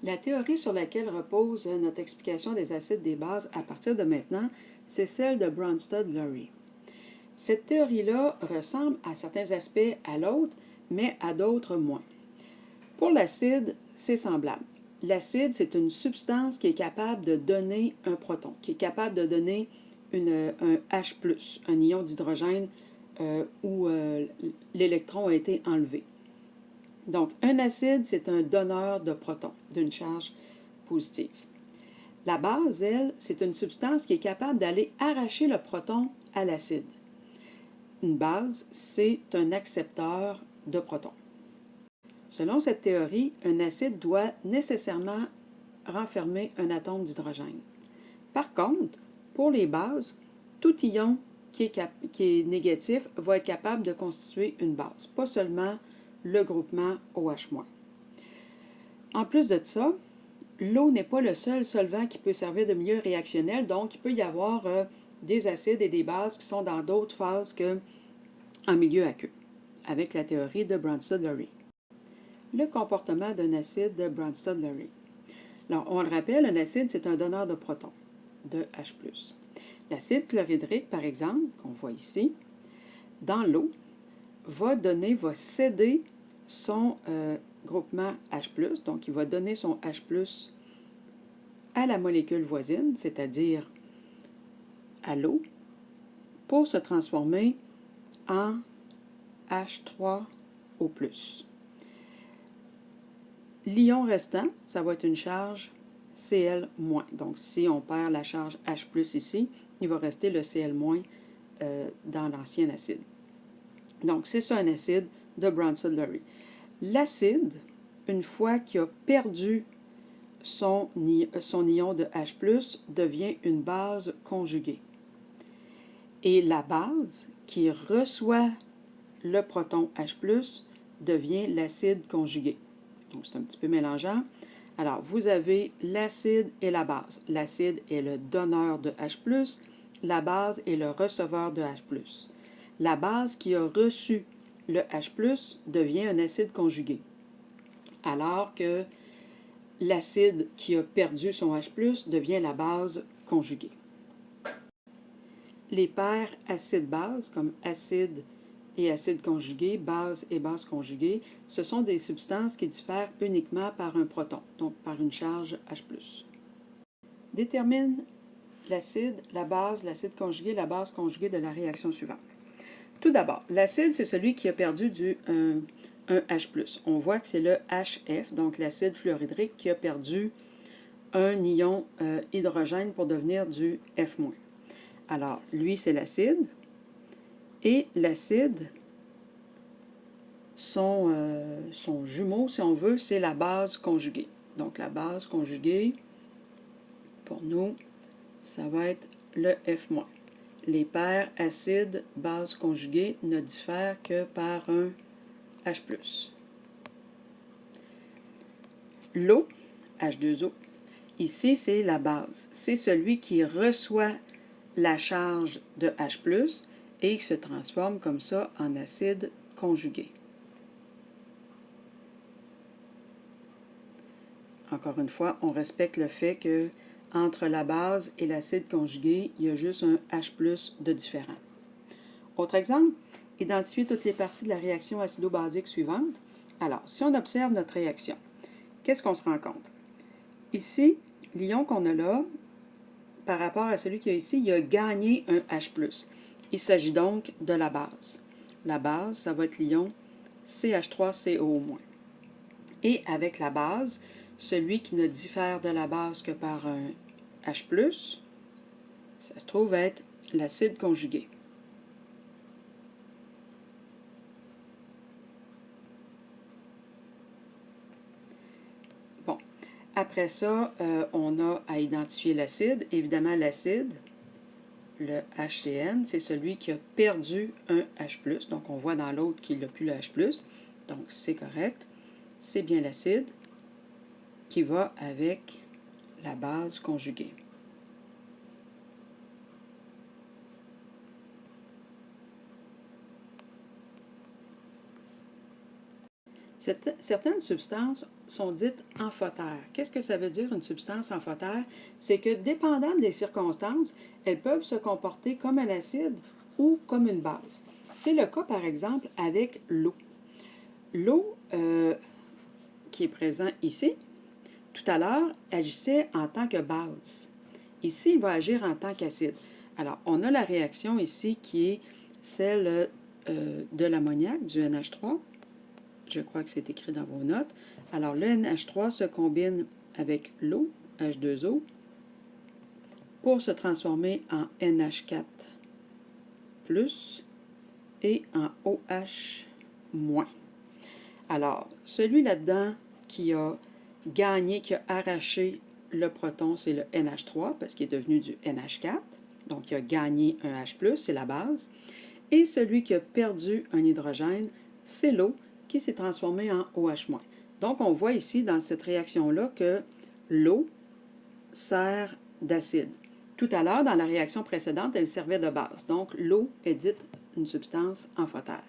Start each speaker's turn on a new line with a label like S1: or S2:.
S1: La théorie sur laquelle repose notre explication des acides des bases à partir de maintenant, c'est celle de Bronsted-Lowry. Cette théorie-là ressemble à certains aspects à l'autre, mais à d'autres moins. Pour l'acide, c'est semblable. L'acide, c'est une substance qui est capable de donner un proton, qui est capable de donner un H+, un ion d'hydrogène où l'électron a été enlevé. Donc, un acide, c'est un donneur de protons, d'une charge positive. La base, elle, c'est une substance qui est capable d'aller arracher le proton à l'acide. Une base, c'est un accepteur de protons. Selon cette théorie, un acide doit nécessairement renfermer un atome d'hydrogène. Par contre, pour les bases, tout ion qui est négatif va être capable de constituer une base, pas seulement le groupement OH-. En plus de ça, l'eau n'est pas le seul solvant qui peut servir de milieu réactionnel, donc il peut y avoir des acides et des bases qui sont dans d'autres phases qu'en milieu aqueux, avec la théorie de Bronsted-Lowry. Le comportement d'un acide de Bronsted-Lowry. Alors, on le rappelle, un acide, c'est un donneur de protons, de H+. L'acide chlorhydrique, par exemple, qu'on voit ici, dans l'eau, va céder son groupement H+, donc il va donner son H+, à la molécule voisine, c'est-à-dire à l'eau, pour se transformer en H3O+. L'ion restant, ça va être une charge Cl-. Donc, si on perd la charge H+, ici, il va rester le Cl- dans l'ancien acide. Donc, c'est ça un acide de Bronsted-Lowry. L'acide, une fois qu'il a perdu son ion de H+, devient une base conjuguée. Et la base qui reçoit le proton H+, devient l'acide conjugué. Donc, c'est un petit peu mélangeant. Alors, vous avez l'acide et la base. L'acide est le donneur de H+, la base est le receveur de H+. La base qui a reçu le H+, devient un acide conjugué. Alors que l'acide qui a perdu son H+, devient la base conjuguée. Les paires acide-base, comme acide et acide conjugué, base et base conjuguée, ce sont des substances qui diffèrent uniquement par un proton, donc par une charge H+. Détermine l'acide, la base, l'acide conjugué, la base conjuguée de la réaction suivante. Tout d'abord, l'acide, c'est celui qui a perdu un H+. On voit que c'est le HF, donc l'acide fluorhydrique, qui a perdu un ion hydrogène pour devenir du F-. Alors, lui, c'est l'acide. Et l'acide, son jumeau, si on veut, c'est la base conjuguée. Donc, la base conjuguée, pour nous, ça va être le F-. Les paires acide-base conjuguée ne diffèrent que par un H+. L'eau, H2O, ici, c'est la base. C'est celui qui reçoit la charge de H+, et qui se transforme comme ça en acide conjugué. Encore une fois, on respecte le fait que entre la base et l'acide conjugué, il y a juste un H+ de différent. Autre exemple, identifier toutes les parties de la réaction acido-basique suivante. Alors, si on observe notre réaction, qu'est-ce qu'on se rend compte? Ici, l'ion qu'on a là, par rapport à celui qu'il y a ici, il a gagné un H+. Il s'agit donc de la base. La base, ça va être l'ion CH3CO-. Et avec la base, celui qui ne diffère de la base que par un H+, ça se trouve être l'acide conjugué. Bon, après ça, on a à identifier l'acide. Évidemment, l'acide, le HCN, c'est celui qui a perdu un H+. Donc, on voit dans l'autre qu'il n'a plus le H+. Donc, c'est correct. C'est bien l'acide qui va avec la base conjuguée. Certaines substances sont dites amphotères. Qu'est-ce que ça veut dire une substance amphotère? C'est que, dépendant des circonstances, elles peuvent se comporter comme un acide ou comme une base. C'est le cas, par exemple, avec l'eau. L'eau, qui est présente ici, tout à l'heure, agissait en tant que base. Ici, il va agir en tant qu'acide. Alors, on a la réaction ici qui est celle de l'ammoniac, du NH3. Je crois que c'est écrit dans vos notes. Alors, le NH3 se combine avec l'eau, H2O, pour se transformer en NH4+, et en OH-. Alors, celui là-dedans qui a gagné, qui a arraché le proton, c'est le NH3, parce qu'il est devenu du NH4. Donc, il a gagné un H+, c'est la base. Et celui qui a perdu un hydrogène, c'est l'eau, qui s'est transformée en OH-. Donc, on voit ici, dans cette réaction-là, que l'eau sert d'acide. Tout à l'heure, dans la réaction précédente, elle servait de base. Donc, l'eau est dite une substance amphotère.